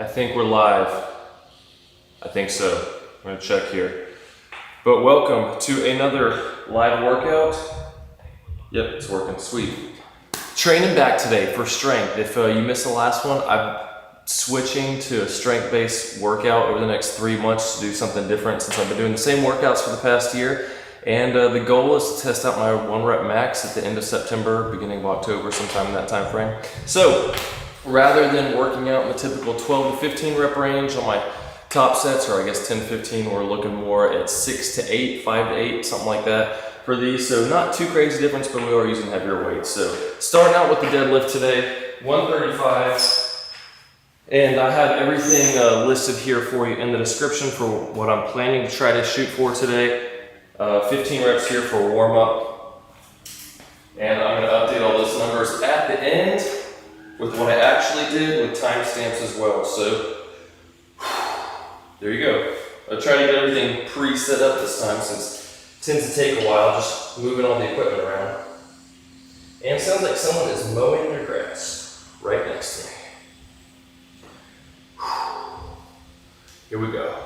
I think we're live. I think so. I'm gonna check here. But welcome to another live workout. Yep, it's working, sweet. Training back today for strength. If you missed the last one, I'm switching to a strength-based workout over the next 3 months to do something different since I've been doing the same workouts for the past year. And the goal is to test out my 1 rep max at the end of September, beginning of October, sometime in that time frame. So rather than working out in the typical 12 to 15 rep range on my top sets, or I guess 10 to 15, we're looking more at 6 to 8, 5 to 8, something like that for these. So not too crazy difference, but we are using heavier weights. So starting out with the deadlift today, 135. And I have everything listed here for you in the description for what I'm planning to try to shoot for today. 15 reps here for a warm up. And I'm gonna update all those numbers at the end with what I actually did with timestamps as well. So there you go. I'll try to get everything pre-set up this time since it tends to take a while just moving all the equipment around. And it sounds like someone is mowing their grass right next to me. Here we go.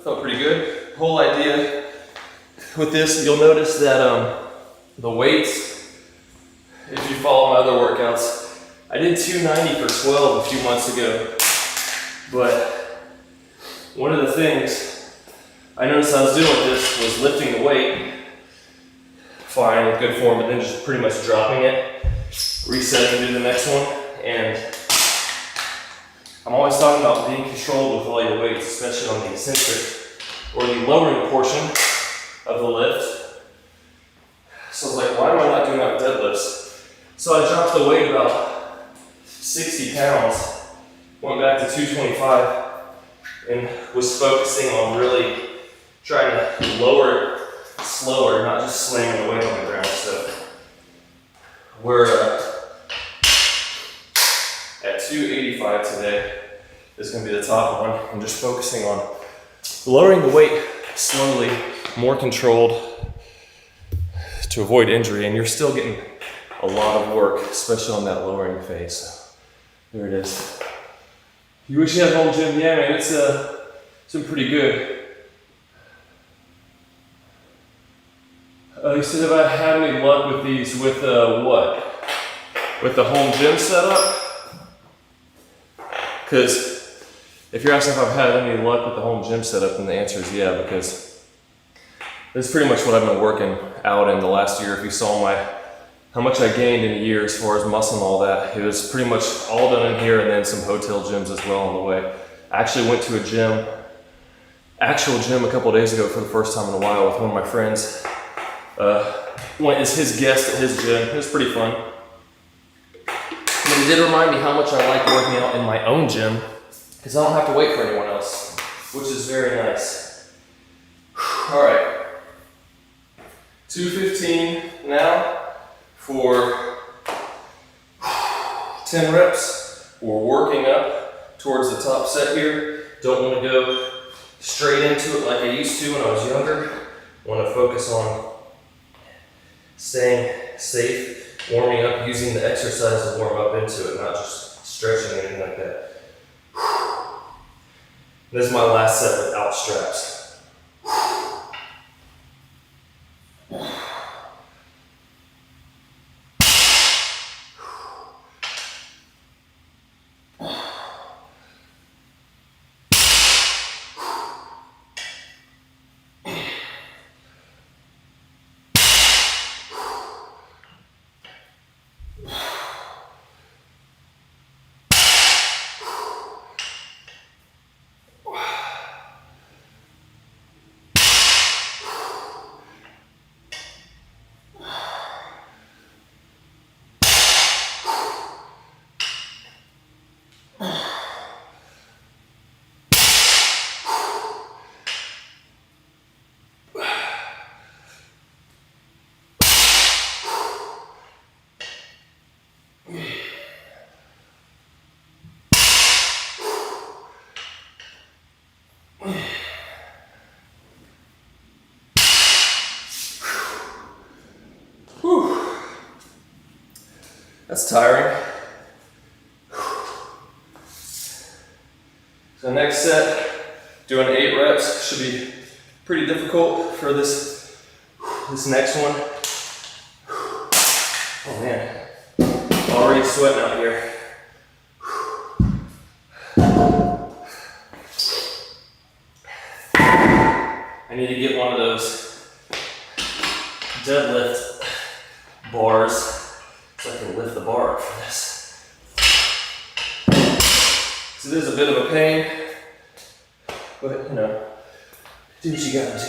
Felt pretty good. Whole idea with this, you'll notice that the weights, if you follow my other workouts, I did 290 for 12 a few months ago. But one of the things I noticed I was doing with this was lifting the weight, fine, with good form, but then just pretty much dropping it, resetting to the next one. And I'm always talking about being controlled with all your weights, especially on the eccentric or the lowering portion of the lift. So I was like, why am I not doing that with deadlifts? So I dropped the weight about 60 pounds, went back to 225, and was focusing on really trying to lower it slower, not just slamming the weight on the ground. So we're at 285 today. This is going to be the top one. I'm just focusing on lowering the weight slowly, more controlled to avoid injury, and you're still getting a lot of work, especially on that lowering phase. So there it is. You wish you had a home gym? Yeah, man, it's been pretty good. You said, have I had any luck with these with what? With the home gym setup? Because if you're asking if I've had any luck with the home gym setup, then the answer is yeah, because that's pretty much what I've been working out in the last year. If you saw how much I gained in a year as far as muscle and all that, it was pretty much all done in here and then some hotel gyms as well on the way. I actually went to a actual gym a couple of days ago for the first time in a while with one of my friends. Went as his guest at his gym. It was pretty fun. But it did remind me how much I like working out in my own gym, because I don't have to wait for anyone else, which is very nice. All right, 215 now for 10 reps. We're working up towards the top set here. Don't want to go straight into it like I used to when I was younger. Want to focus on staying safe, warming up, using the exercise to warm up into it, not just stretching or anything like that. This is my last set without straps. Whew. That's tiring. So next set, doing 8 reps, should be pretty difficult for this next one. Oh man, already sweating out here. I need to get one of those deadlift bars so I can lift the bar up for this. So it is a bit of a pain, but you know, do what you gotta do.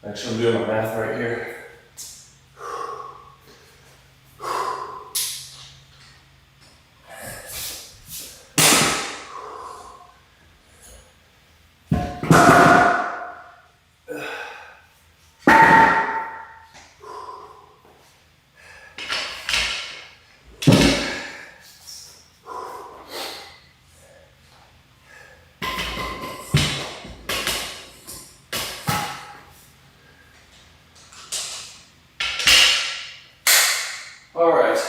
Actually, I'm doing my math right here. All right,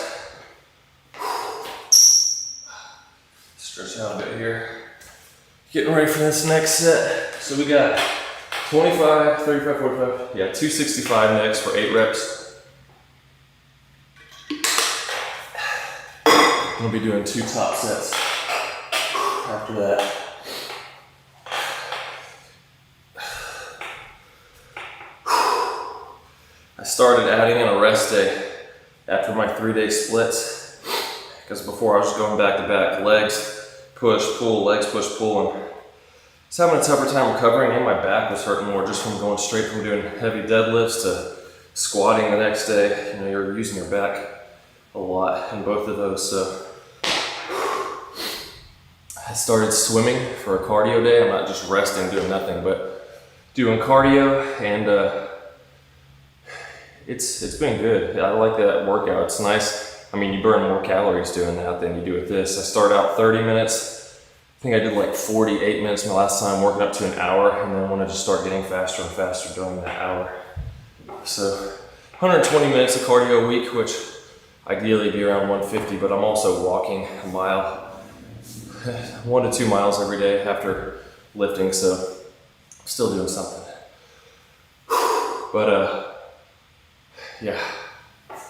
stretch out a bit here. Getting ready for this next set. So we got 25, 35, 45, yeah, 265 next for 8 reps. We'll be doing 2 top sets after that. I started adding in a rest day after my 3-day splits, because before I was just going back to back, legs, push, pull, legs, push, pull, and I was having a tougher time recovering, and my back was hurting more just from going straight from doing heavy deadlifts to squatting the next day. You know, you're using your back a lot in both of those, so I started swimming for a cardio day. I'm not just resting, doing nothing, but doing cardio, and it's been good. I like that workout. It's nice. I mean, you burn more calories doing that than you do with this. I started out 30 minutes. I think I did like 48 minutes my last time, working up to an hour, and then I wanted to start getting faster and faster during that hour. So 120 minutes of cardio a week, which ideally be around 150, but I'm also walking a mile, 1 to 2 miles every day after lifting, so I'm still doing something. But yeah. Write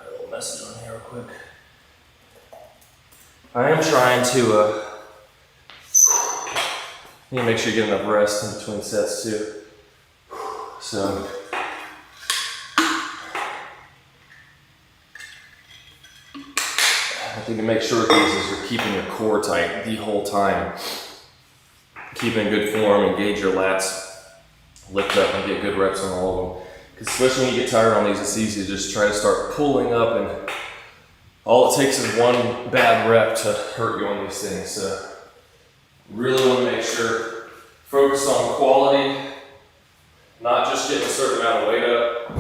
a little message on here real quick. I am trying to need to make sure you get enough rest in between sets too. So I think to make sure with these is you're keeping your core tight the whole time. Keep in good form, engage your lats, lift up and get good reps on all of them. Because especially when you get tired on these, it's easy to just try to start pulling up, and all it takes is one bad rep to hurt you on these things. So really want to make sure, focus on quality, not just getting a certain amount of weight up.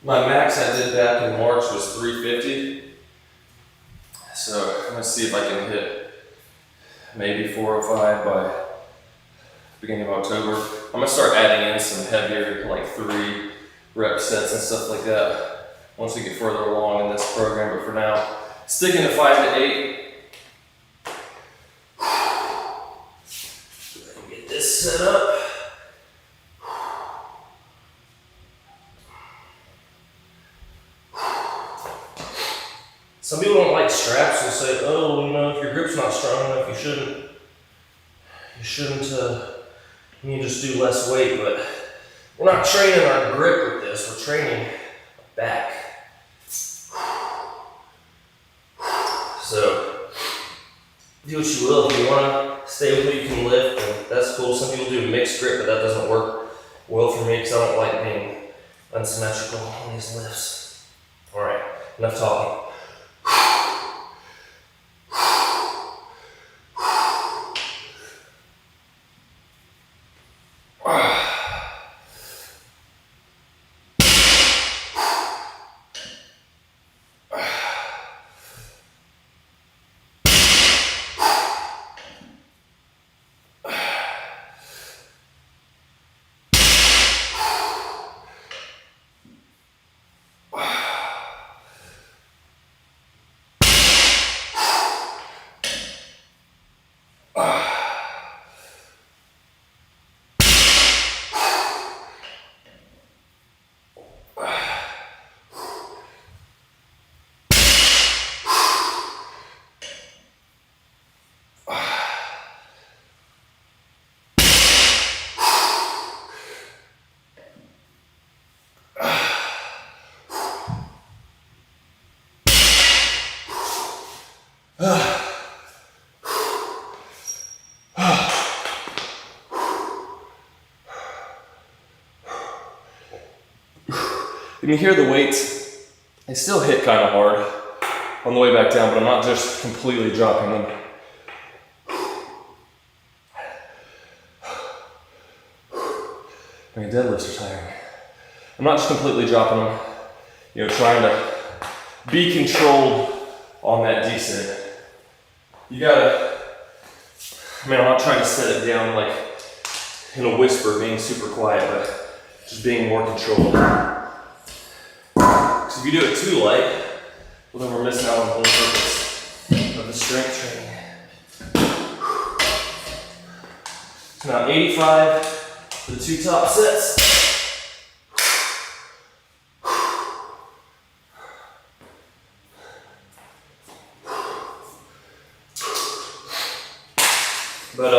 My max I did back in March was 350. So I'm gonna see if I can hit maybe 405 by beginning of October. I'm gonna start adding in some heavier, like 3 rep sets and stuff like that once we get further along in this program. But for now, sticking to 5 to 8. Get this set up. Some people don't like straps. They'll say, oh, you know, if your grip's not strong enough, you shouldn't, you need to just do less weight. But we're not training our grip with this. We're training back. So do what you will. If you want to stay with what you can lift, and that's cool. Some people do mixed grip, but that doesn't work well for me because I don't like being unsymmetrical on these lifts. All right, enough talking. You can hear the weights, they still hit kind of hard on the way back down, but I'm not just completely dropping them. I mean, deadlifts are tiring. I'm not just completely dropping them, you know, trying to be controlled on that descent. You gotta, I mean, I'm not trying to set it down like in a whisper, being super quiet, but just being more controlled. So if you do it too light, well, then we're missing out on the whole purpose of the strength training. So now 85 for the 2 top sets. But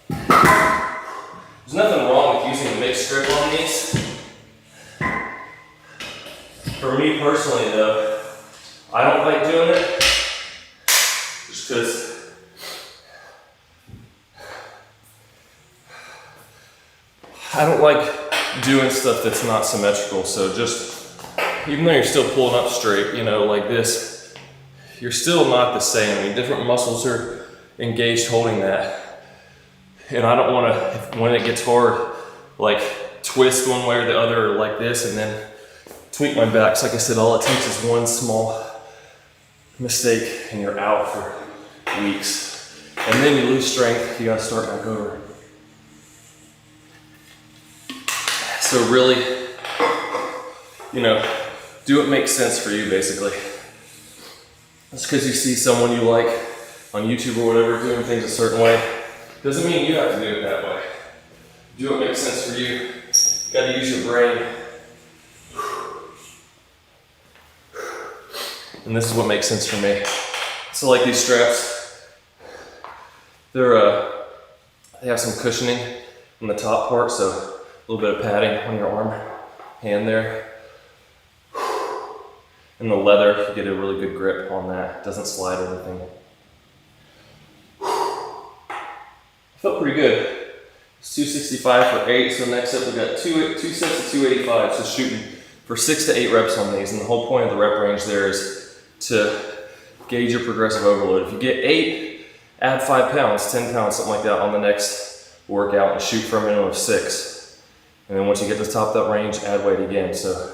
there's nothing wrong with using a mixed grip on these. For me personally though, I don't like doing it just because I don't like doing stuff that's not symmetrical. So just, even though you're still pulling up straight, you know, like this, you're still not the same. I mean, different muscles are engaged holding that. And I don't want to, when it gets hard, like twist one way or the other like this and then tweak my back. So like I said, all it takes is one small mistake and you're out for weeks. And then you lose strength, you gotta start back over. So really, you know, do what makes sense for you basically. Just because you see someone you like on YouTube or whatever doing things a certain way, doesn't mean you have to do it that way. Do what makes sense for you. You gotta use your brain. And this is what makes sense for me. So like these straps, they have some cushioning on the top part, so a little bit of padding on your arm, hand there. And the leather, you get a really good grip on that. It doesn't slide or anything. Felt pretty good. It's 265 for 8, so next up we got two sets of 285, so shooting for 6 to 8 reps on these, and the whole point of the rep range there is to gauge your progressive overload. If you get 8, add 5 pounds, 10 pounds, something like that on the next workout and shoot for a minimum of 6. And then once you get to the top of that range, add weight again. So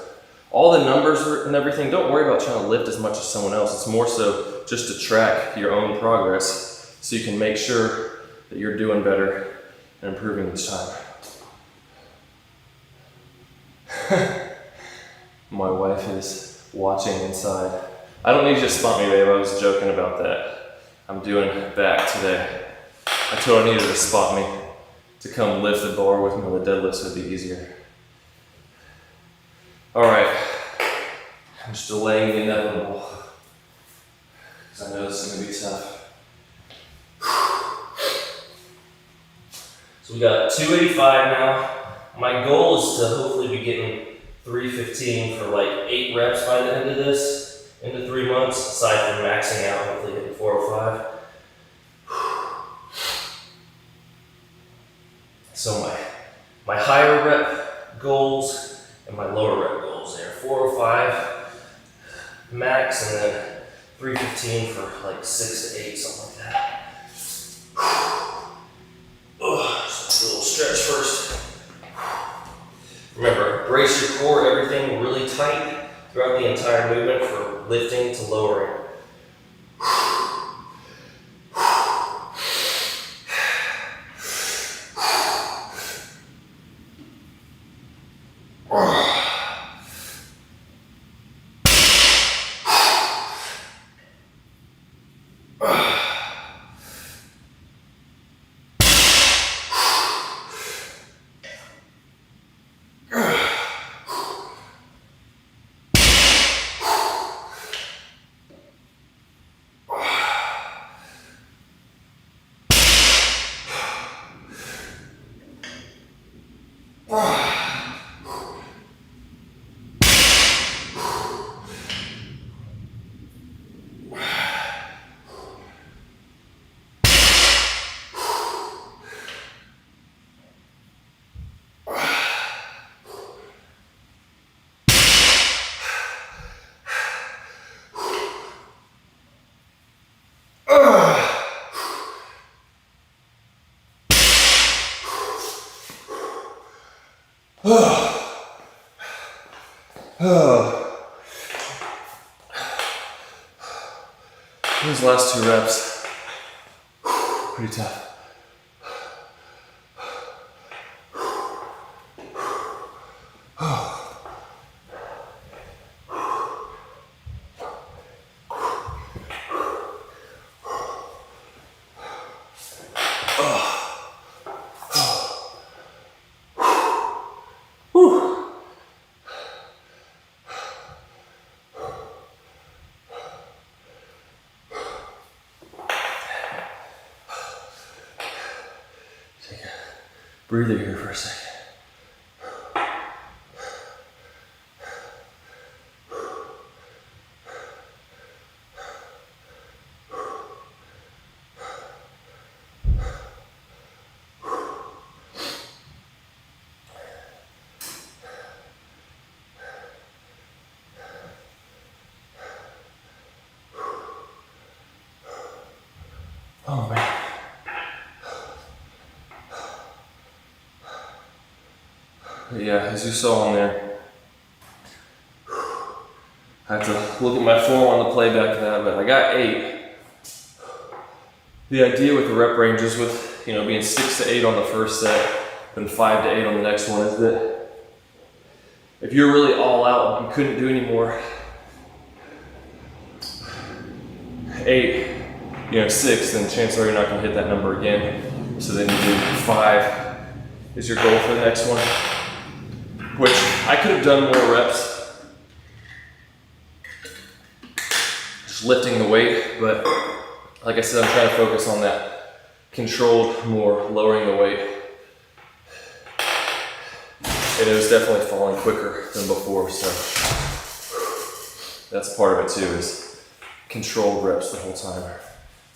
all the numbers and everything, don't worry about trying to lift as much as someone else. It's more so just to track your own progress so you can make sure that you're doing better and improving each time. My wife is watching inside. I don't need you to spot me, babe. I was joking about that. I'm doing back today. I told her I needed to spot me to come lift the bar with me on the deadlifts would be easier. All right, I'm just delaying the inevitable because I know this is gonna be tough. So we got 285 now. My goal is to hopefully be getting 315 for like 8 reps by the end of this, into 3 months, aside from maxing out, hopefully hitting 405. So my higher rep goals and my lower rep goals there. 405 max and then 315 for like 6 to 8, something like that. So a little stretch first. Remember, brace your core, everything really tight throughout the entire movement for lifting to lowering. Those last 2 reps, pretty tough. Breather here for a second. Oh man. But yeah, as you saw on there, I had to look at my form on the playback of that, but I got 8. The idea with the rep ranges with, being 6 to 8 on the first set, then 5 to 8 on the next one is that if you're really all out, you couldn't do any more. 8, 6, then chances are you're not gonna hit that number again. So then you do 5 is your goal for the next one. Which I could have done more reps, just lifting the weight, but like I said, I'm trying to focus on that controlled more, lowering the weight. And it was definitely falling quicker than before, so that's part of it too, is controlled reps the whole time.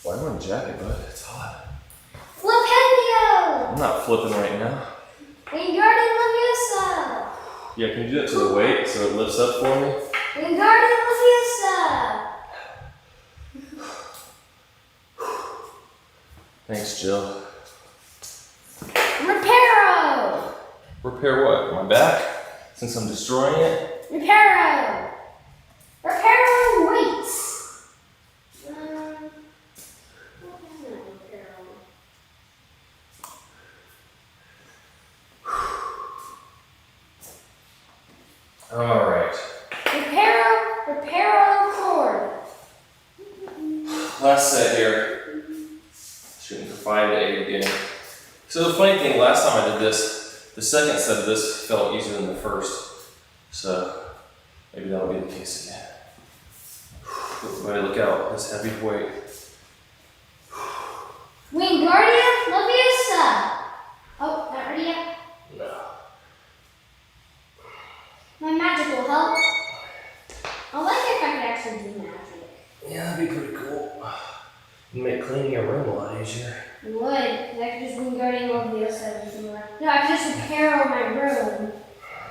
Why am I wearing a jacket, bud? It's hot. Flipendo! I'm not flipping right now. Wingardium Leviosa! Yeah, can you do that to the weight so it lifts up for me? Wingardium Leviosa! Thanks, Jill. Reparo! Repair what? My back? Since I'm destroying it? Reparo! Reparo weights! All right. Reparo cord. Last set here. Shooting for 5 to 8 again. So the funny thing, last time I did this, the second set of this felt easier than the first. So maybe that'll be the case again. Everybody look out, this heavy weight. Wingardium Leviosa. Oh, not ready yet? No. My magic will help. I like if I could actually do magic. Yeah, that'd be pretty cool. It'd make cleaning your room a lot easier. It would, 'cause I could just Wingardium Leviosa everything. No, I could just repair all my room.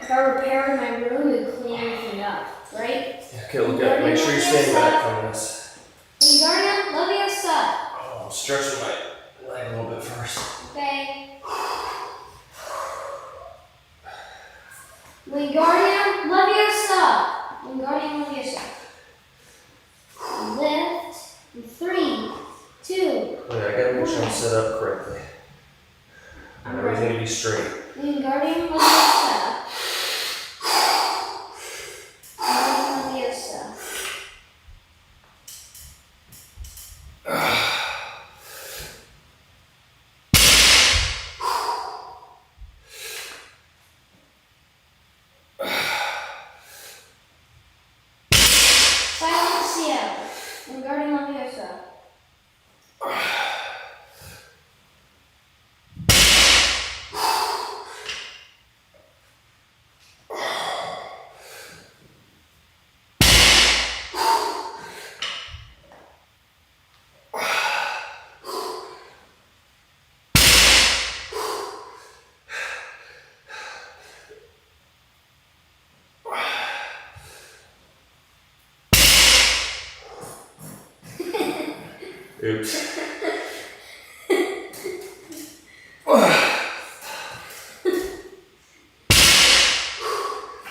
If I repaired my room, it would clean everything up, right? Okay, look at it. Make sure you stand back from this. Wingardium Leviosa. Oh, I'm stretching my leg a little bit first. Okay. Wingardium Leviosa. Wingardium Leviosa. Lift. 3, 2. Wait, I gotta make sure I'm set up correctly. Everything to be straight. Wingardium Leviosa. Wingardium Leviosa. Silencio. Wingardium Leviosa. Oops.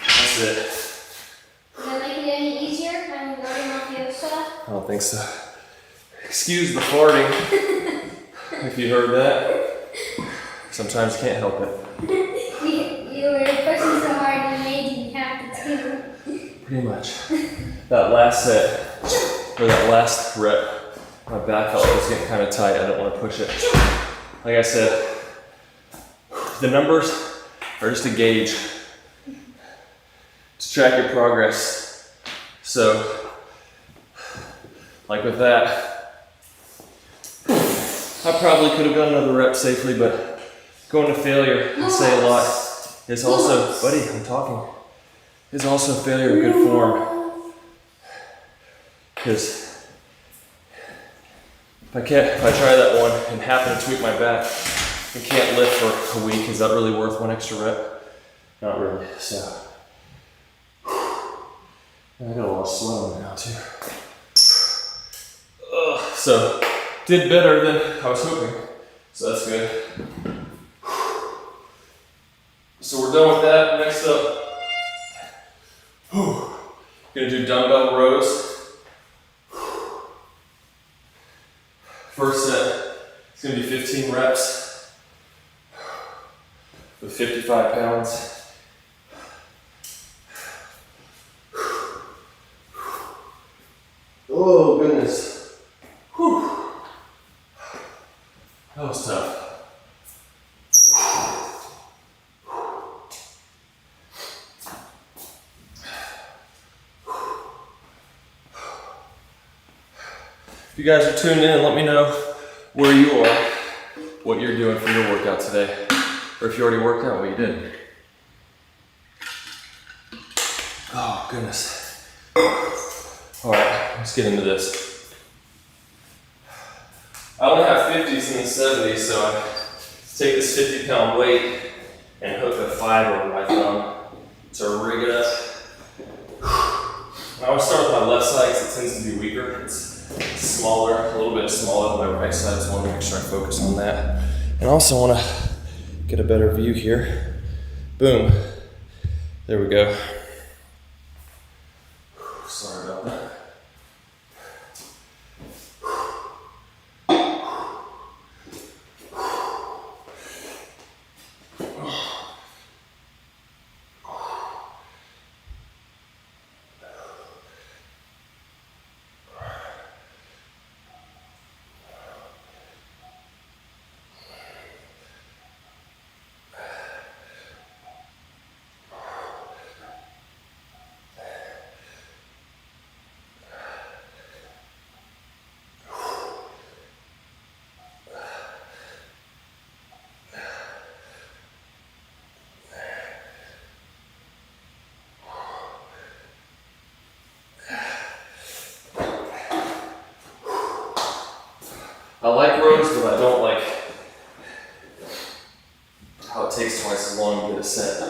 That's it. Does that make it any easier? My Wingardium Leviosa? I don't think so. Excuse the farting, if you heard that. Sometimes you can't help it. You were pushing so hard you made you have to do. Pretty much. That last set, or that last rep, my back felt like it was getting kind of tight. I didn't want to push it. Like I said, the numbers are just a gauge to track your progress. So, like with that, I probably could have done another rep safely, but going to failure and say a lot is also, buddy, I'm talking, is also failure of good form. Because if I try that one and happen to tweak my back and can't lift for a week, is that really worth one extra rep? Not really, so. I got a lot of sweat on me now too. So, did better than I was hoping, so that's good. So we're done with that. Next up, gonna do dumbbell rows. First set, it's gonna be 15 reps with 55 pounds. Oh goodness. Whew. That was tough. If you guys are tuned in, let me know where you are, what you're doing for your workout today, or if you already worked out, what you did. Oh goodness. All right, let's get into this. I only have 50s and 70s, so I take this 50-pound weight and hook a 5 over my thumb to rig it up. I always start with my left side because it tends to be weaker. It's smaller, a little bit smaller than my right side, so I want to make sure I focus on that. And I also want to get a better view here. Boom. There we go. Sorry about that. set.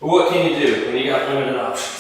But what can you do when you got limited options?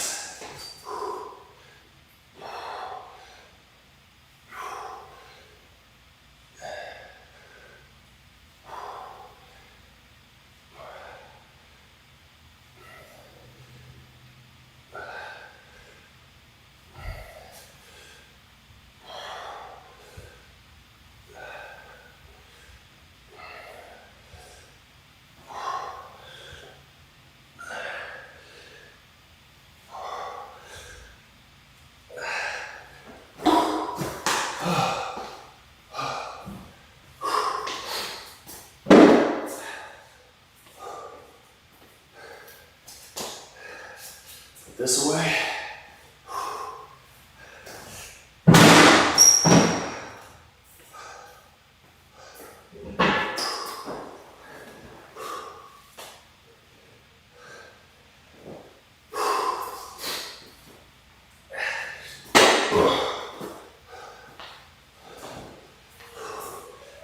This way.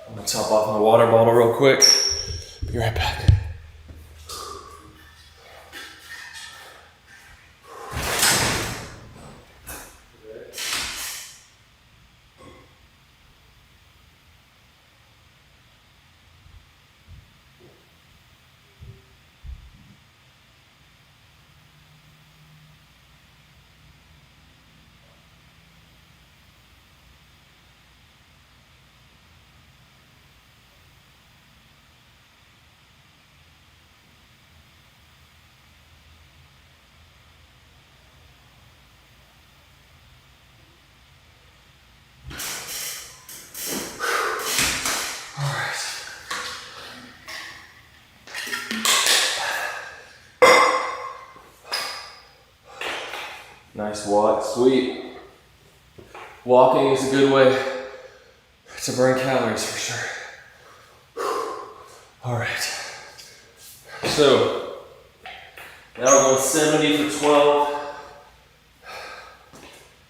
I'm gonna top off my water bottle real quick. Be right back. Nice walk, sweet. Walking is a good way to burn calories for sure. All right. So now we're going 70 for 12.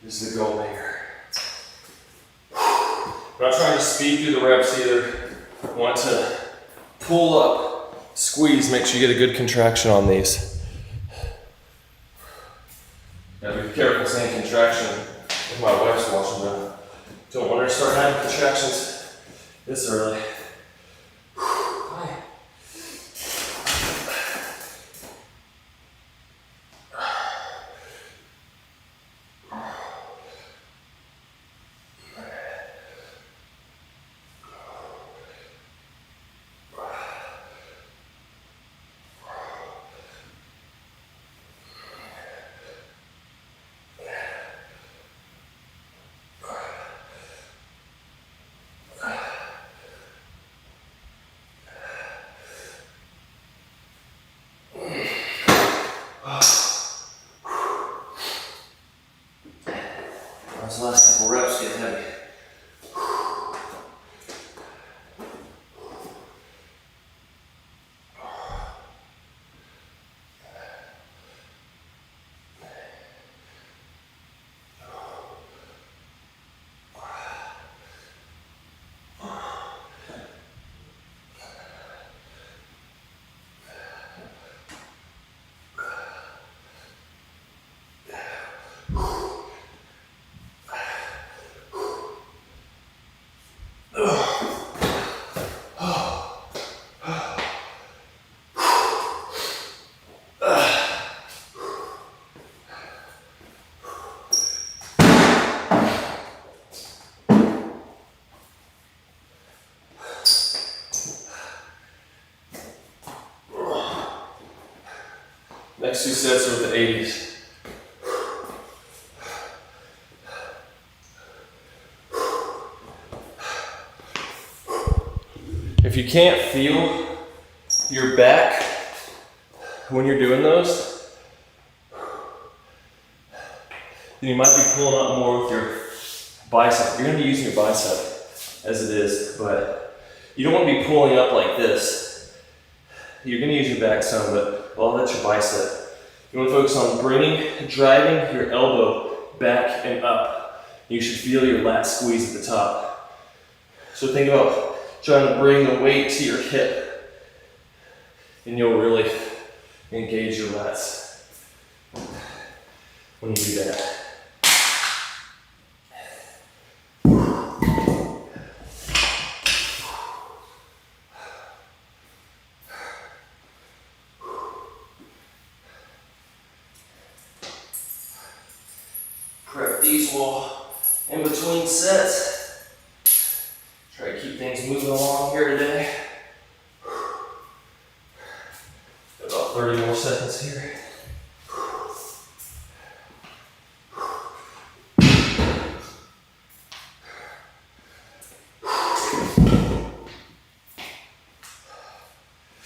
This is the goal here. I'm not trying to speed through the reps either. I want to pull up, squeeze, make sure you get a good contraction on these. Gotta be careful saying contraction if my wife's watching them. Don't want her to start having contractions this early. Hi. Those last couple reps get heavy. Next two sets are with the 80s. If you can't feel your back when you're doing those, then you might be pulling up more with your bicep. You're going to be using your bicep as it is, but you don't want to be pulling up like this. You're going to use your back some, but well, that's your bicep. You want to focus on driving your elbow back and up. You should feel your lat squeeze at the top. So think about trying to bring the weight to your hip. and you'll really engage your lats when you do that. Prep these while in between sets. Try to keep things moving along here today. Got about 30 more seconds here.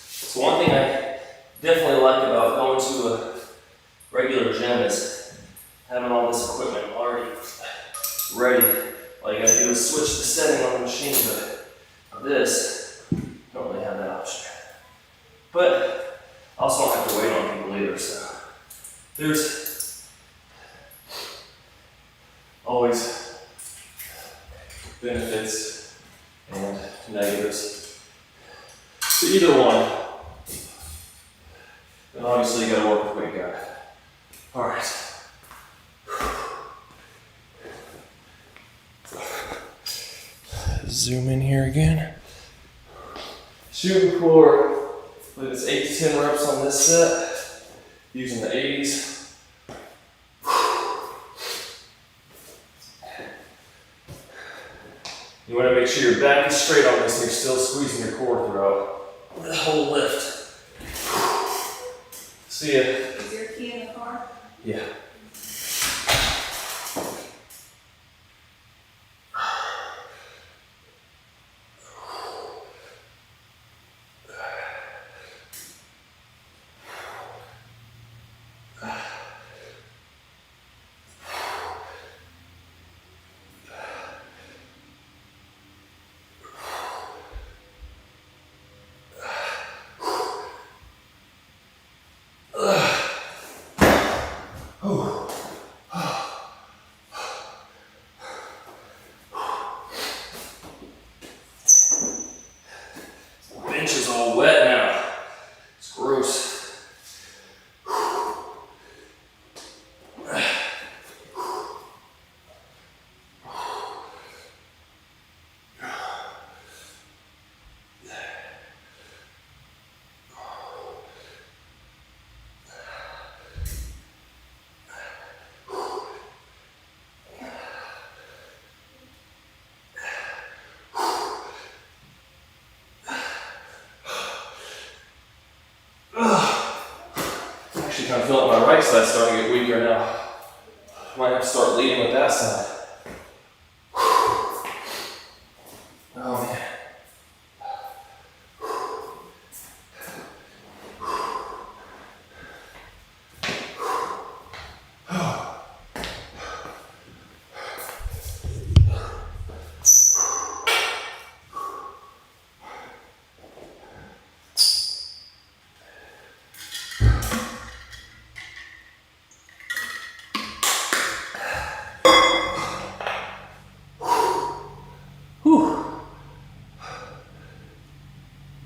So one thing I definitely like about going to a regular gym is having all this equipment already ready. All you gotta do is switch the setting on the machine, but this, don't really have that option. But I also don't have to wait on people either, so there's always benefits and negatives to either one. And obviously you gotta work with what you got. All right. Zoom in here again. Shooting for, I believe it's 8 to 10 reps on this set, using the 80s. You want to make sure your back is straight on this and you're still squeezing your core throughout the whole lift. See ya. Is your key in the car? Yeah. Bench is all wet now. It's gross. Actually kind of feel like my right side's starting to get weaker now. Might have to start leading with that side. Oh man.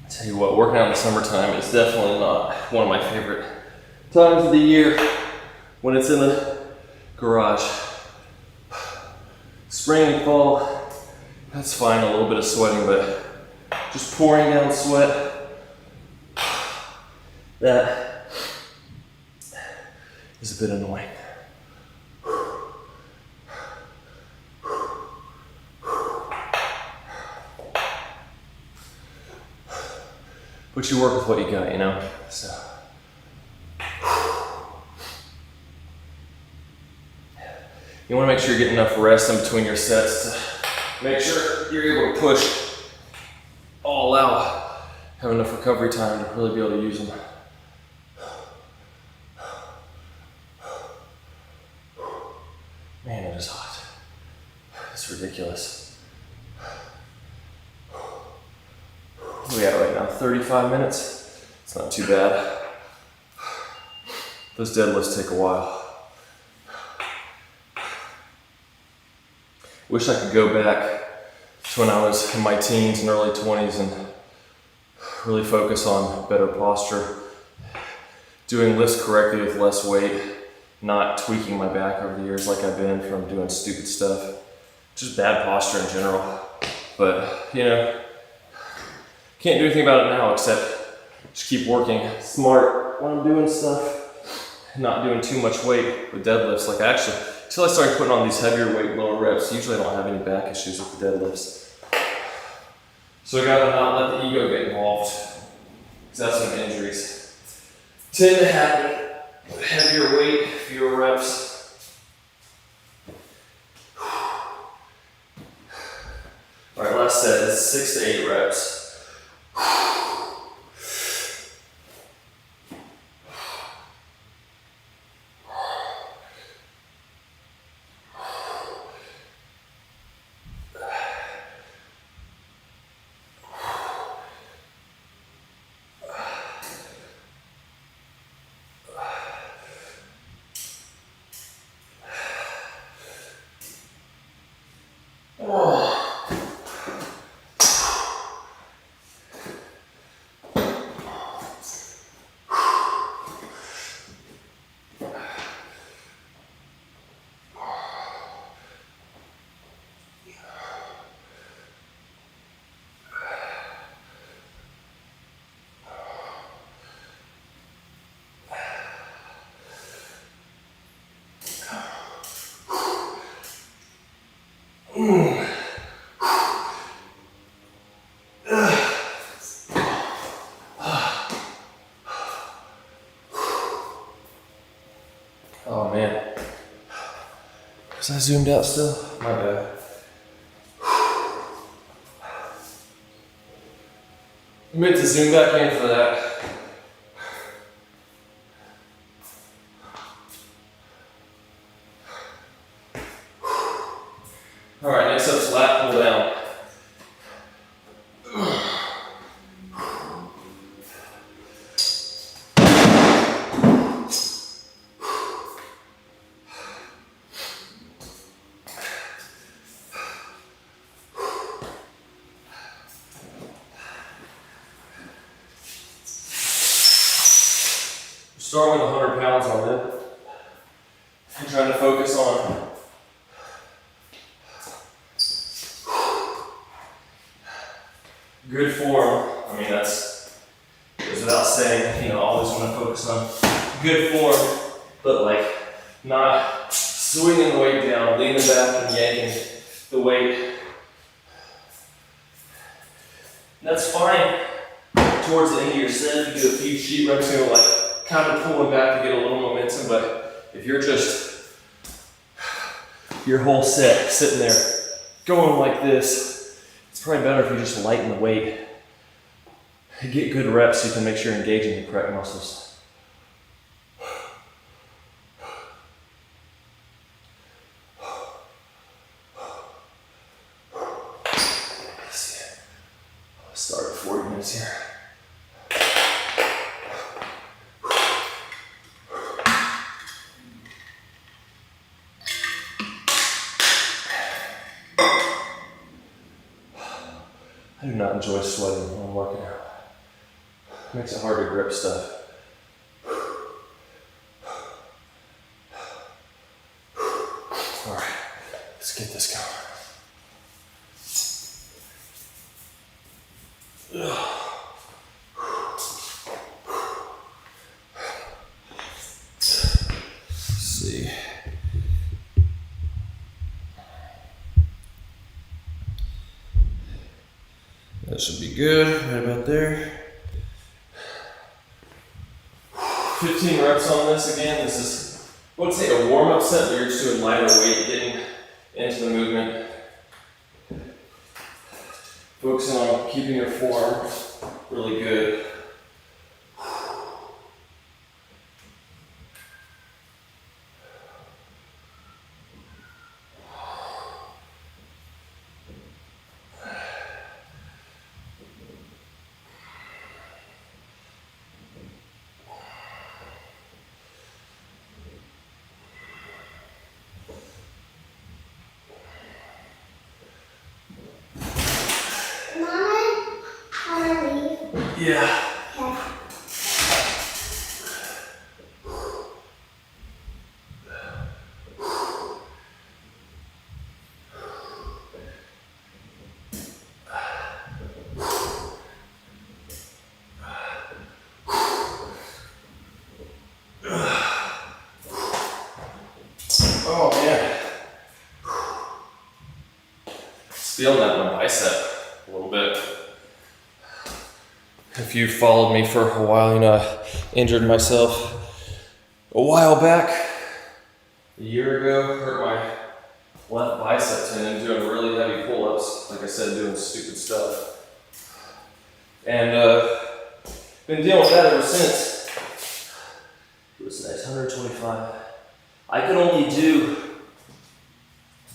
Tell you what, working out in the summertime is definitely not one of my favorite times of the year when it's in the garage. Spring and fall, that's fine, a little bit of sweating, but just pouring down sweat, that is a bit annoying. But you work with what you got, you know? So. You want to make sure you're getting enough rest in between your sets to make sure you're able to push all out. Have enough recovery time to really be able to use them. Man, it is hot. It's ridiculous. We got right now 35 minutes. It's not too bad. Those deadlifts take a while. Wish I could go back to when I was in my teens and early 20s and really focus on better posture, doing lifts correctly with less weight, not tweaking my back over the years like I've been from doing stupid stuff. Just bad posture in general. But, you know, can't do anything about it now except just keep working smart when I'm doing stuff, not doing too much weight with deadlifts. Like until I started putting on these heavier weight, lower reps, usually I don't have any back issues with the deadlifts. So I gotta not let the ego get involved, because that's when injuries tend to happen. Heavier weight, fewer reps. All right, last set is 6 to 8 reps. Oh man, was I zoomed out still? My bad. I meant to zoom back in for that. All right, next up's lat pull down. Start with 100 pounds on it. I'm trying to focus on good form. I mean, that's goes without saying, you know, I always want to focus on good form, but like not swinging the weight down, leaning back and yanking the weight. And that's fine towards the end of your set. If you do a few sheet reps, you know, like kind of pulling back to get a little momentum, but if you're just your whole set sitting there going like this, it's probably better if you just lighten the weight. Get good reps so you can make sure you're engaging the correct muscles. Let's see. Let's start at 40 minutes here. I do not enjoy sweating when I'm working out. It makes it hard to grip stuff. All right, let's get this going. Let's see. That should be good, right about there. 15 reps on this again. This is, I would say, a warm-up set, but you're just doing lighter weight, getting into the movement. Focusing on keeping your form really good. Yeah. Oh man. Feeling that in my bicep a little bit. If you followed me for a while, you know I injured myself a while back. A year ago, hurt my left bicep tendon doing really heavy pull-ups. Like I said, doing stupid stuff. And been dealing with that ever since. What's next? 125. I could only do,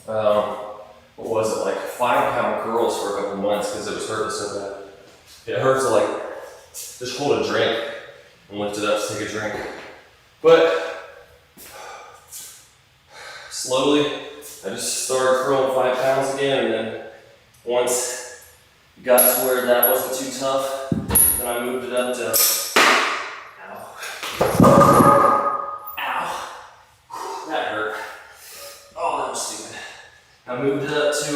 what was it, like 5-pound curls for a couple months because it was hurting so bad. It hurts to like just hold a drink and lift it up to take a drink. But slowly, I just started throwing 5 pounds again, and then once it got to where that wasn't too tough, then I moved it up to, ow, that hurt. Oh, that was stupid. I moved it up to,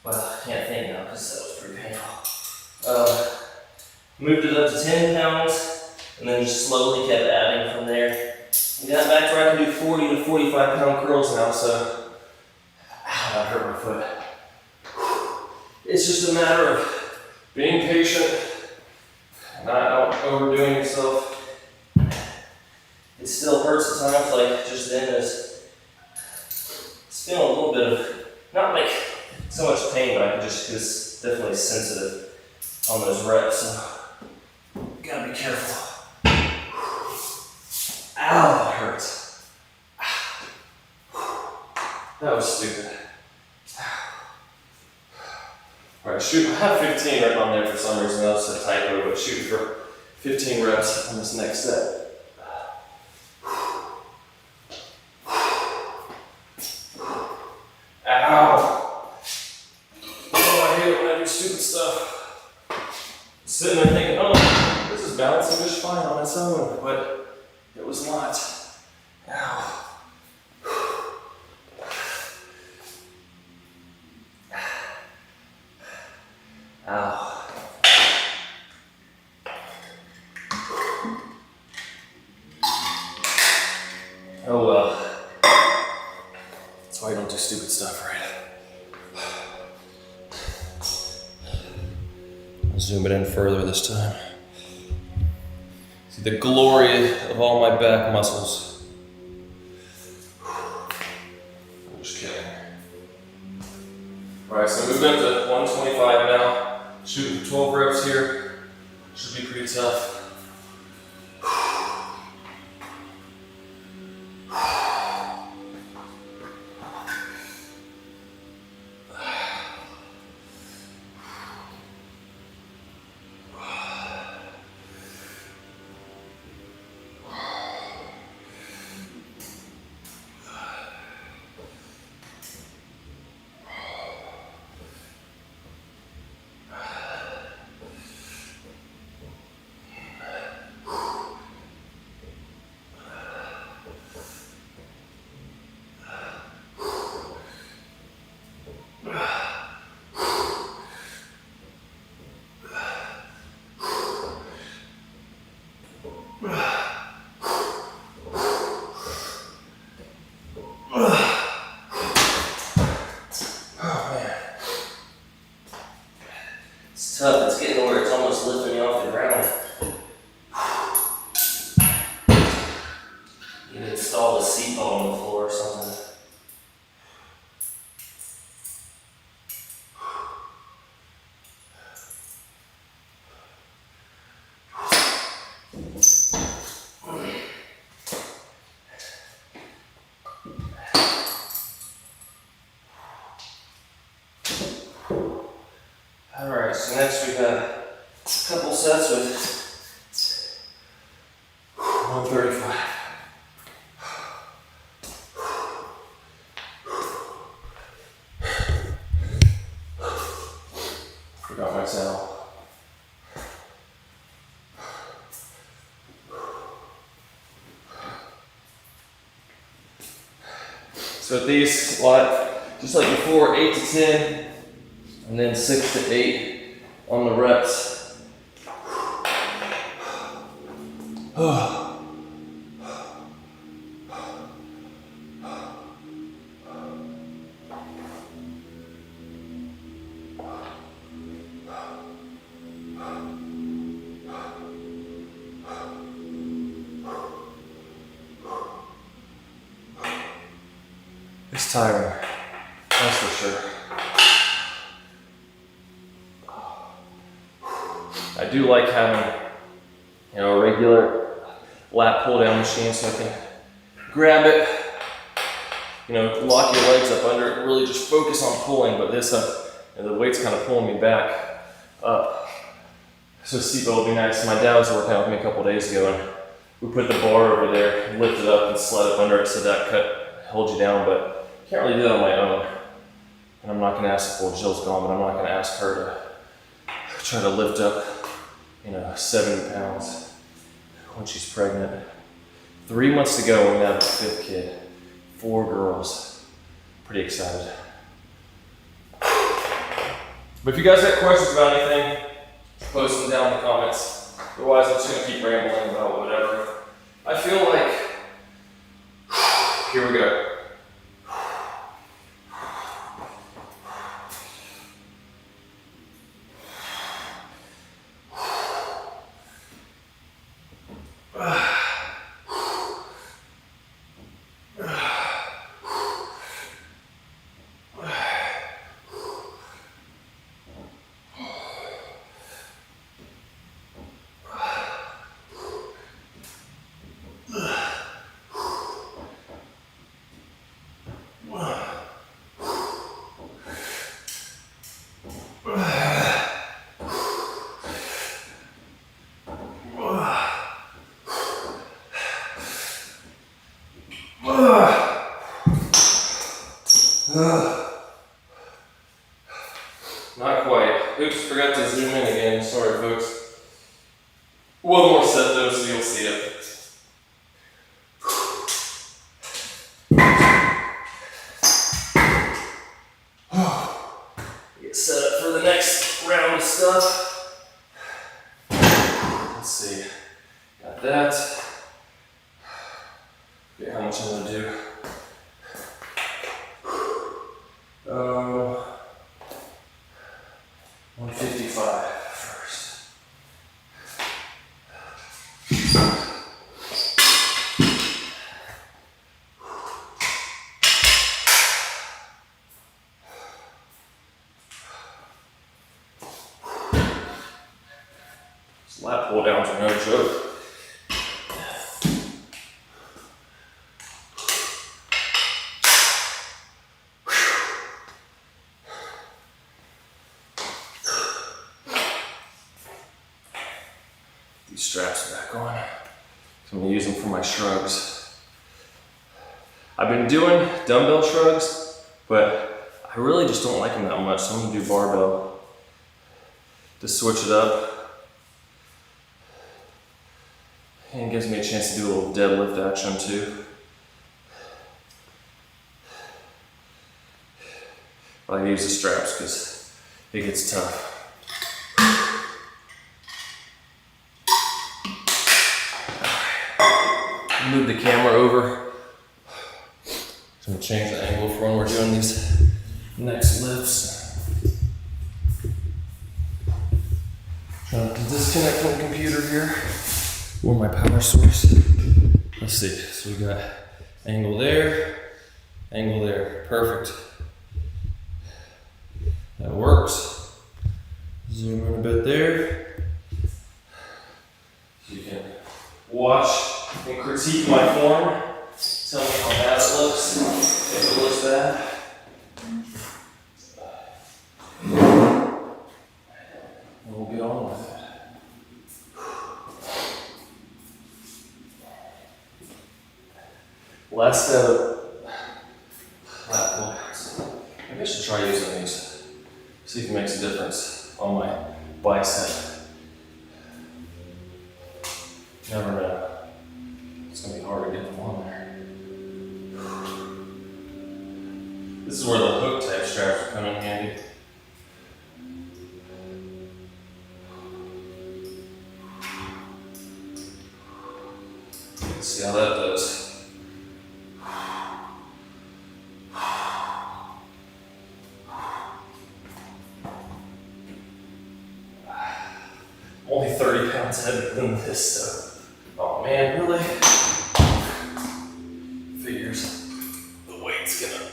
well, I can't think now because that was pretty painful. Moved it up to 10 pounds and then just slowly kept adding from there. And got back to where I can do 40 to 45 pound curls now, so ow, that hurt my foot. It's just a matter of being patient, not overdoing yourself. It still hurts at times, like just then it's feeling a little bit of, not like so much pain, but I can just, it's definitely sensitive on those reps, so gotta be careful. Ow, that hurts. That was stupid. Alright, shoot, I have 15 right on there for some reason, that was a typo, but shooting for 15 reps on this next set. Ow! Oh, I hate it when I do stupid stuff. Sitting there thinking, oh, this is balancing just fine on its own, but it was not. Ow. Ow. Oh well. That's why you don't do stupid stuff, right? I'll zoom it in further this time. See the glory of all my back muscles. I'm just kidding. Alright, so moving up to 125 now. Shooting for 12 reps here. Should be pretty tough. It's tough, it's getting where it's almost lifting me off the ground. You need to install a seat ball on the floor or something. Alright, so next we got a couple sets with 135. Forgot So at these, a lot, just like before, 8 to 10, and then 6 to 8 on the reps. It's tiring, that's for sure. I do like having, a regular lat pull down machine so I can grab it, lock your legs up under it, really just focus on pulling, but this, the weight's kind of pulling me back up. So seatbelt will be nice. My dad was working out with me a couple days ago and we put the bar over there, lifted up and slid up under it so that held you down, but can't really do that on my own. And I'm not gonna ask, well, Jill's gone, but I'm not gonna ask her to try to lift up, 70 pounds when she's pregnant. 3 months to go, we're gonna have a 5th kid. 4 girls. Pretty excited. But if you guys have questions about anything, post them down in the comments. Otherwise, I'm just gonna keep rambling about whatever. I feel like, here we go. Not quite. Oops, forgot to zoom in again. Sorry, folks. One more set though, so you'll see it. Get set up for the next round of stuff. Let's see. Got that. Okay, how much I'm gonna do? 155 first. These lat pull downs are no joke. These straps are back on. So I'm gonna use them for my shrugs. I've been doing dumbbell shrugs, but I really just don't like them that much, so I'm gonna do barbell to switch it up. And it gives me a chance to do a little deadlift action too. But I use the straps because it gets tough. Move the camera over. So I'm gonna change the angle for when we're doing these next lifts. Trying to disconnect from the computer here or my power source. Let's see. So we got angle there, perfect. That works. Zoom in a bit there. So you can watch and critique my form. Tell me how bad it looks, if it looks bad. And we'll get on with it. Last set of lat pull-downs. Maybe I should try using these. See if it makes a difference on my bicep. Never know. It's gonna be hard to get them on there. Let's see how that does. Only 30 pounds heavier than this stuff. Oh man, really? Figures the weight's gonna,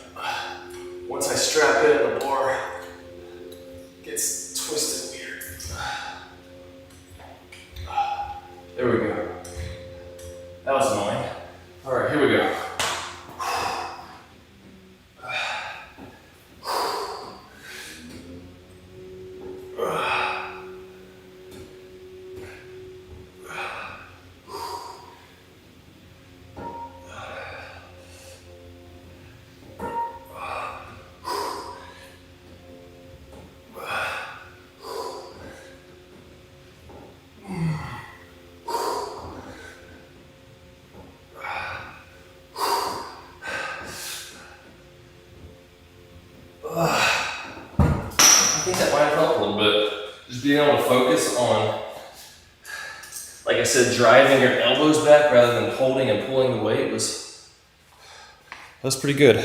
once I strap it in the bar, it gets twisted weird. There we go. That was annoying. All right, here we go. I think that might help a little bit. Just being able to focus on, like I said, driving your elbows back rather than holding and pulling the weight that's pretty good.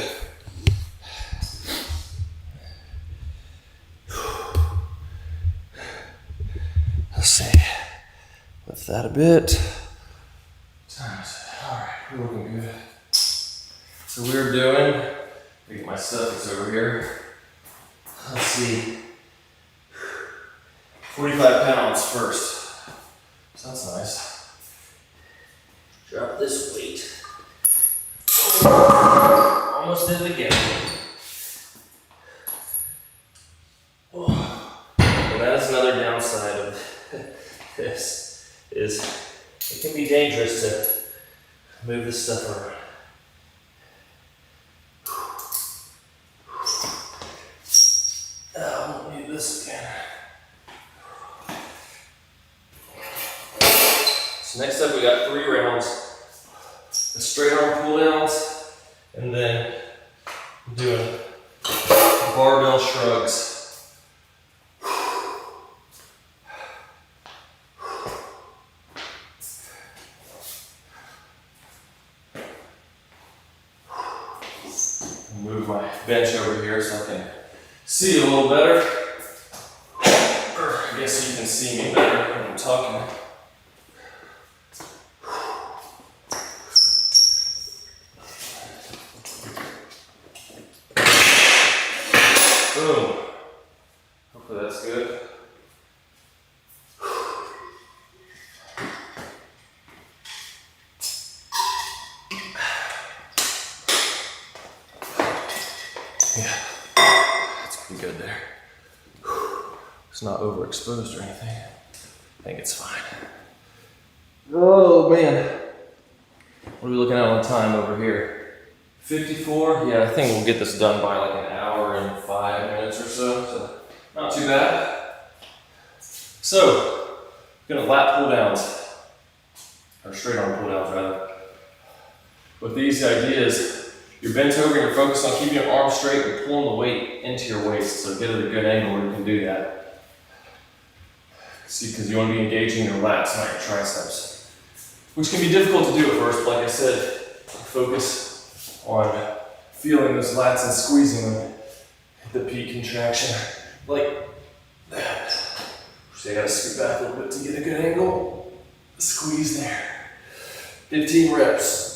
Let's see. Lift that a bit. Alright, we're looking good. So we're doing, get my stuff is over here. Let's see. 45 pounds first. So that's nice. Drop this weight. Almost did it again. Oh. And that is another downside of this, is it can be dangerous to move this stuff around. I won't need this again. So next up we got 3 rounds. The straight arm pull downs, and then I'm doing barbell shrugs. Move my bench over here so I can see a little better. Or I guess you can see me better when I'm talking. Boom. Hopefully that's good. Yeah, that's pretty good there. It's not overexposed or anything. I think it's fine. Oh man. What are we looking at on time over here? 54? Yeah, I think we'll get this done by like an hour and 5 minutes or so not too bad. So, we're gonna lat pull downs, or straight arm pull downs rather. With these ideas, you're bent over and you're focused on keeping your arms straight and pulling the weight into your waist. So get at a good angle where you can do that. See, because you want to be engaging your lats, not your triceps. Which can be difficult to do at first, but like I said, focus on feeling those lats and squeezing them at the peak contraction, like that. So I gotta scoot back a little bit to get a good angle. Squeeze there. 15 reps.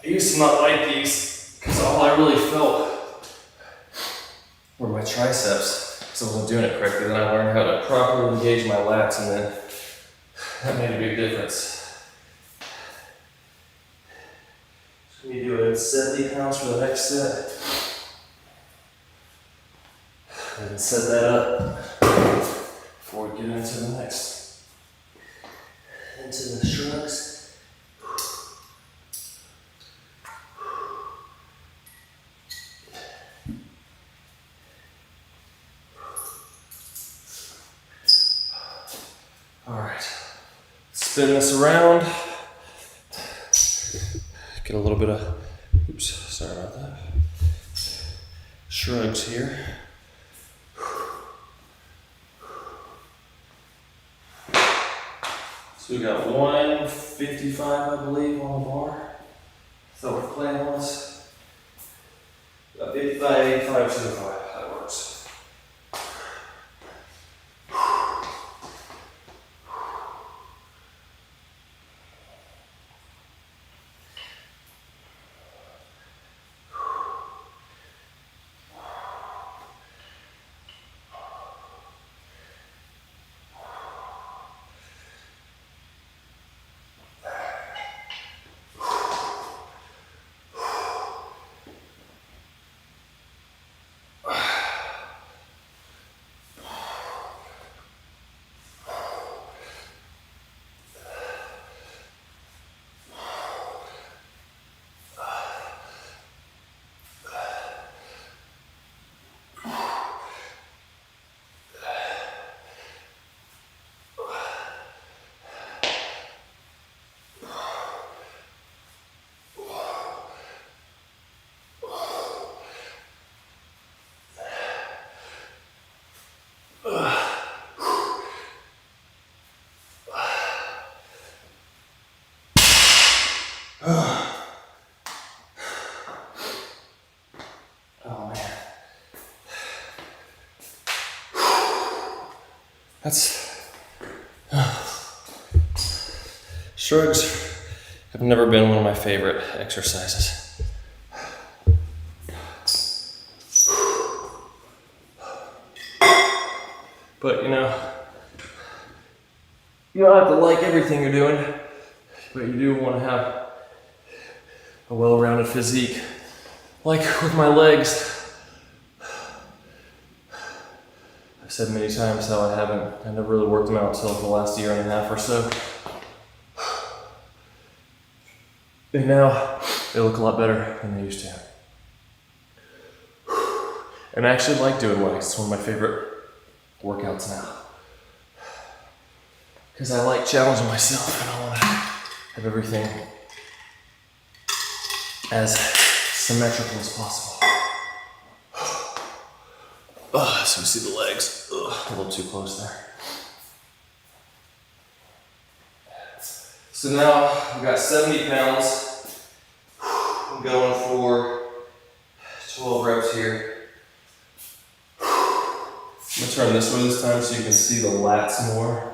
I used to not like these because all I really felt were my triceps, so I wasn't doing it correctly. Then I learned how to properly engage my lats, and then that made a big difference. So we do it 70 pounds for the next set. And set that up before we get into the next. Into the shrugs. All right, spin this around. Get a little bit of, oops, sorry about that. Shrugs here. So we got 155, I believe, on the bar. So we're playing was. Got 55, 85, 75. That works. Oh man. That's shrugs have never been one of my favorite exercises. But you don't have to like everything you're doing, but you do want to have a well-rounded physique. Like with my legs, I've said many times how I never really worked them out until the last year and a half or so. And now they look a lot better than they used to. And I actually like doing legs. It's one of my favorite workouts now. Because I like challenging myself and I want to have everything as symmetrical as possible. So we see the legs. A little too close there. So now we've got 70 pounds. I'm going for 12 reps here. I'm going to turn this way this time so you can see the lats more.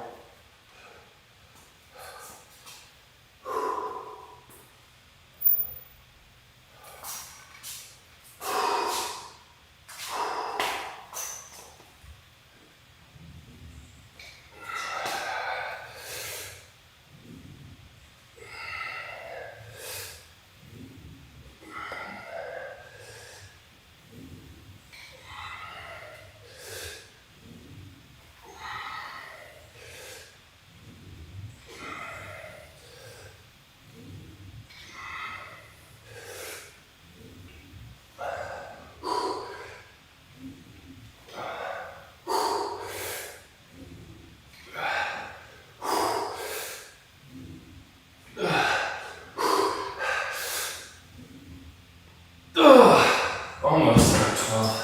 Almost there, 12.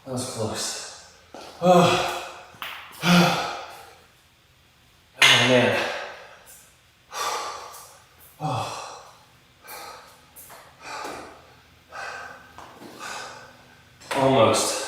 That was close. Oh man. Almost.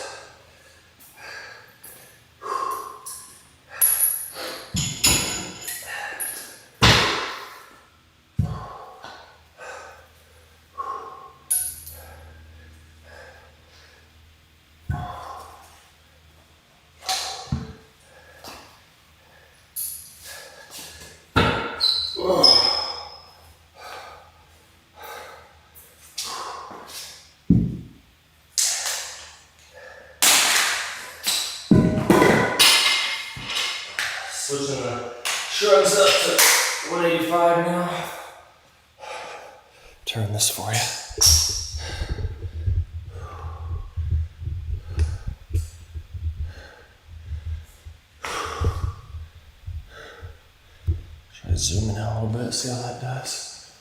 Shrugs up to 185 now. Turn this for you. Try to zoom in out a little bit, see how that does.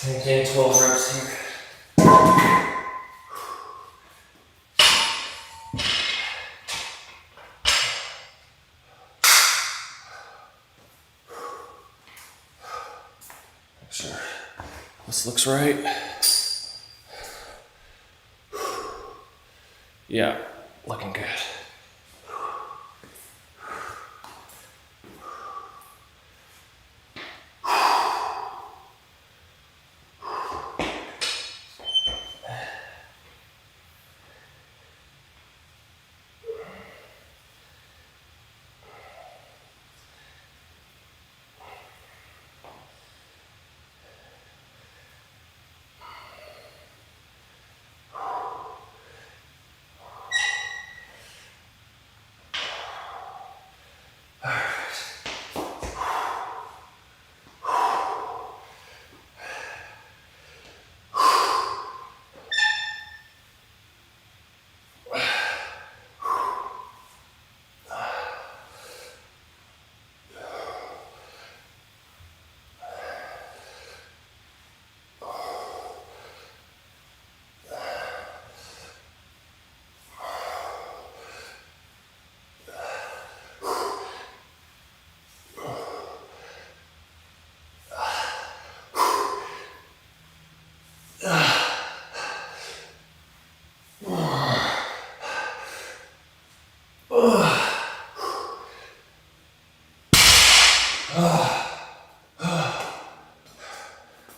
Maintain 12 reps here. Make sure this looks right. Yeah, looking good.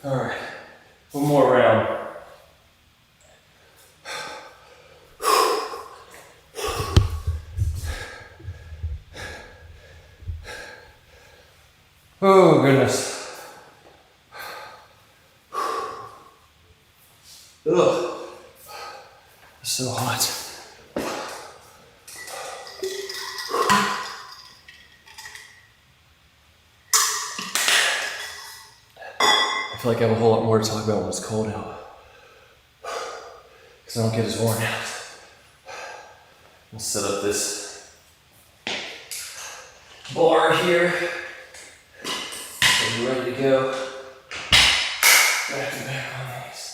All right, one more round. Oh goodness. Ugh, it's so hot. I feel like I have a whole lot more to talk about when it's cold out, because I don't get as worn out. I'll set up this bar here, and we're ready to go. Back and back on these.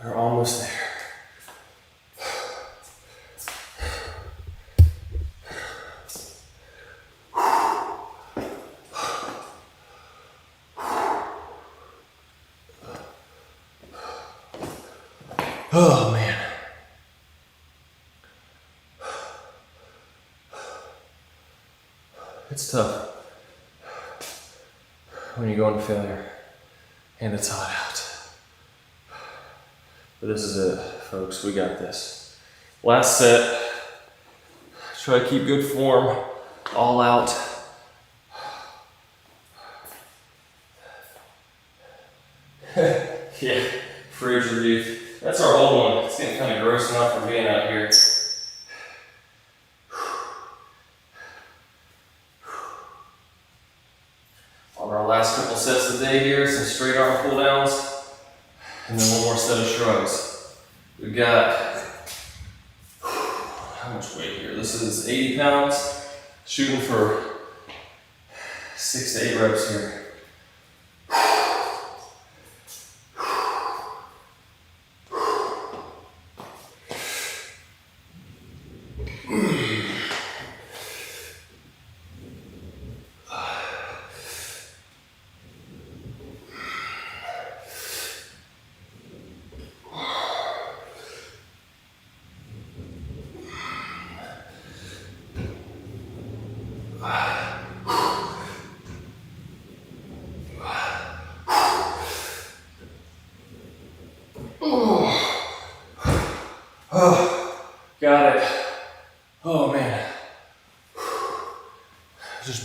We're almost there. Oh man. It's tough when you go into failure and it's hot out. But this is it, folks. We got this. Last set. Try to keep good form, all out. Yeah, fridge review. That's our old one. It's getting kind of gross enough for being out here. On our last couple sets of the day here, some straight arm pull downs, and then one more set of shrugs. We've got, how much weight here? This is 80 pounds, shooting for 6 to 8 reps here.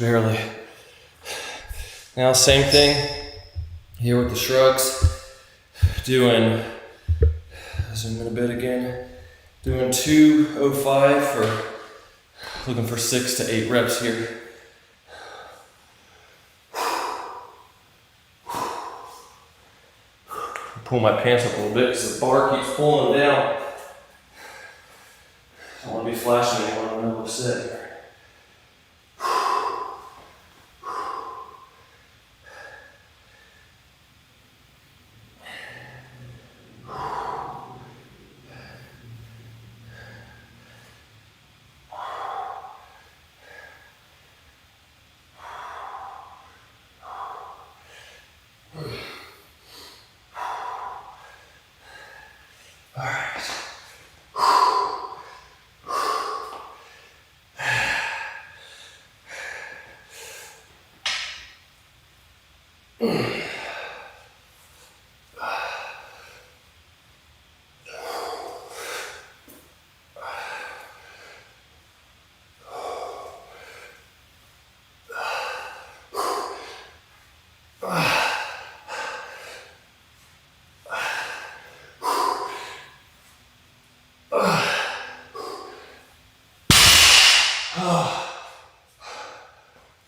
barely. Now same thing here with the shrugs. Doing, zoom in a bit again. Doing 205 for, looking for 6 to 8 reps here. Pull my pants up a little bit because the bar keeps pulling down. I don't want to be flashing anyone when I'm upset here.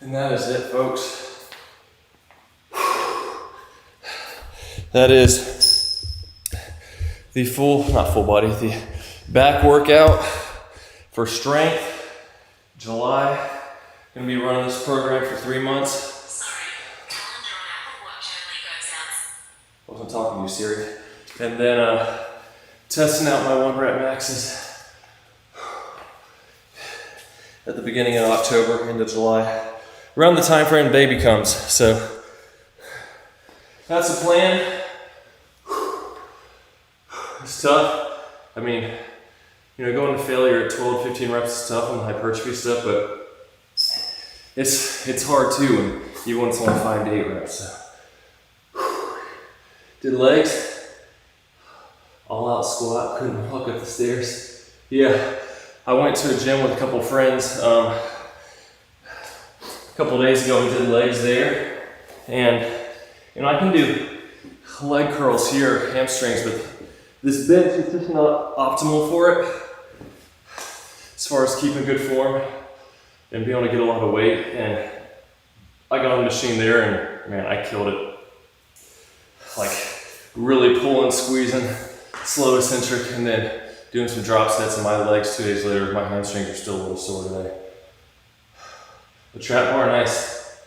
And that is it, folks. That is the not full body, the back workout for strength. July. Gonna be running this program for 3 months. Sorry, calendar on Apple Watch only goes out. Wasn't talking to you, Siri. And then testing out my 1 rep maxes at the beginning of October into July. Around the time frame baby comes. So that's the plan. It's tough. I mean, you know, going to failure at 12, 15 reps is tough on the hypertrophy stuff, but it's hard too when you want only 5 to 8 reps. So. Did legs, all out squat, couldn't walk up the stairs. Yeah, I went to a gym with a couple friends a couple days ago. We did legs there, and you know, I can do leg curls here, hamstrings, but this bench is just not optimal for it as far as keeping good form and being able to get a lot of weight. And I got on the machine there and man, I killed it. Like really pulling, squeezing, slow eccentric, and then doing some drop sets in my legs 2 days later. My hamstrings are still a little sore today. The trap bar, nice.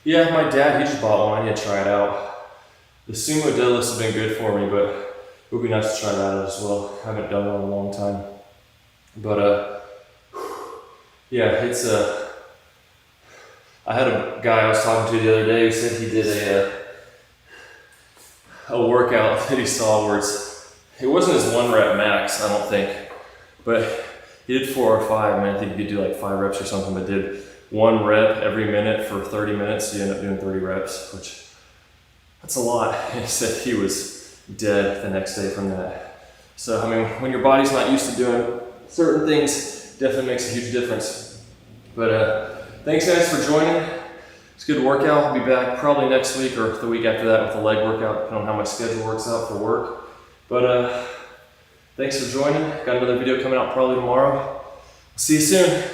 Yeah, my dad, he just bought one. I need to try it out. The sumo deadlifts have been good for me, but it would be nice to try that out as well. I haven't done one in a long time. But yeah, it's I had a guy I was talking to the other day who said he did a workout that he saw where it wasn't his 1 rep max, I don't think, but he did 4 or 5. I mean, I think he could do like 5 reps or something, but did 1 rep every minute for 30 minutes. So you end up doing 30 reps, which that's a lot. He said he was dead the next day from that. So, I mean, when your body's not used to doing certain things, definitely makes a huge difference. But thanks guys for joining. It's a good workout. I'll be back probably next week or the week after that with a leg workout, depending on how my schedule works out for work. But thanks for joining. Got another video coming out probably tomorrow. See you soon.